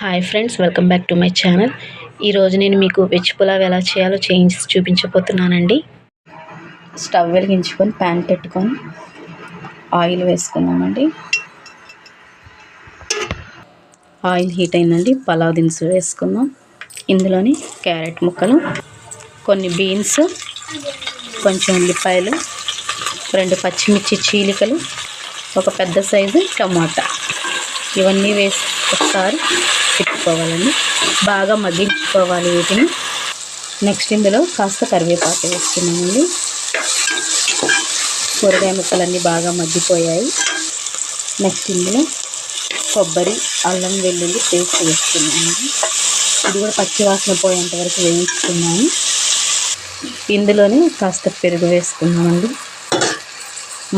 Hi friends, welcome back to my channel. ఈరోజు నేను మీకు వెజ్ పులావ్ ఎలా చేయాలో చేయించి చూపించబోతున్నానండి. స్టవ్ వెలిగించుకొని ప్యాన్ పెట్టుకొని ఆయిల్ వేసుకున్నామండి. ఆయిల్ హీట్ అయిందండి. పలావ్ దినుసులు వేసుకుందాం. ఇందులోని క్యారెట్ ముక్కలు, కొన్ని బీన్స్, కొంచెం ఉల్లిపాయలు, 2 పచ్చిమిర్చి చీలికలు, ఒక పెద్ద సైజు టమాటా, ఇవన్నీ వేసి ఒకసారి తిప్పుకోవాలండి. బాగా మగ్గించుకోవాలి వీటిని. నెక్స్ట్ ఇందులో కాస్త కరివేపాకు వేసుకున్నామండి. కూరగాయ ముక్కలన్నీ బాగా మగ్గిపోయాయి. నెక్స్ట్ ఇందులో కొబ్బరి, అల్లం, వెల్లుల్లి పేస్ట్ వేసుకున్నామండి. ఇది కూడా పచ్చివాసన పోయేంత వరకు వేయించుకున్నాము. ఇందులోనే కాస్త పెరుగు వేసుకున్నామండి.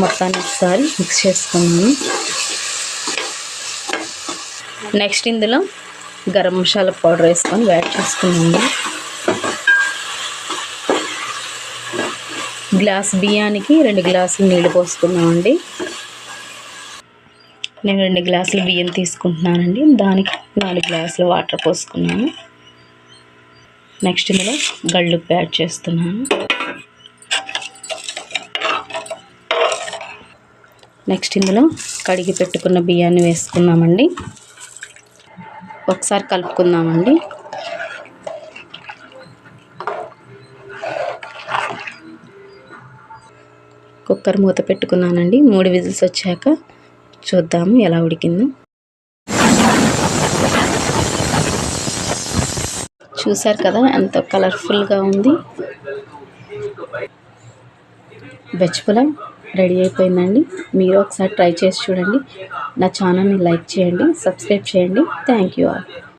మొత్తాన్ని ఒకసారి మిక్స్ చేసుకున్నాము. నెక్స్ట్ ఇందులో గరం మసాలా పౌడర్ వేసుకొని యాడ్ చేసుకున్నాము. గ్లాస్ బియ్యానికి 2 గ్లాసులు నీళ్ళు పోసుకున్నామండి. నేను 2 గ్లాసులు బియ్యం తీసుకుంటున్నానండి. దానికి 4 గ్లాసులు వాటర్ పోసుకున్నాను. నెక్స్ట్ ఇందులో గళ్ళుప్పు యాడ్ చేస్తున్నాను. నెక్స్ట్ ఇందులో కడిగి పెట్టుకున్న బియ్యాన్ని వేసుకున్నామండి. ఒకసారి కలుపుకుందామండి. కుక్కర్ మూత పెట్టుకున్నానండి. 3 విజిల్స్ వచ్చాక చూద్దాము ఎలా ఉడికిందో. చూసారు కదా ఎంత కలర్ఫుల్గా ఉంది. వెజ్ పులావ్ రెడీ అయిపోయిందండి. మీరు ఒకసారి ట్రై చేసి చూడండి. నా ఛానల్ని లైక్ చేయండి, సబ్స్క్రైబ్ చేయండి. Thank you all.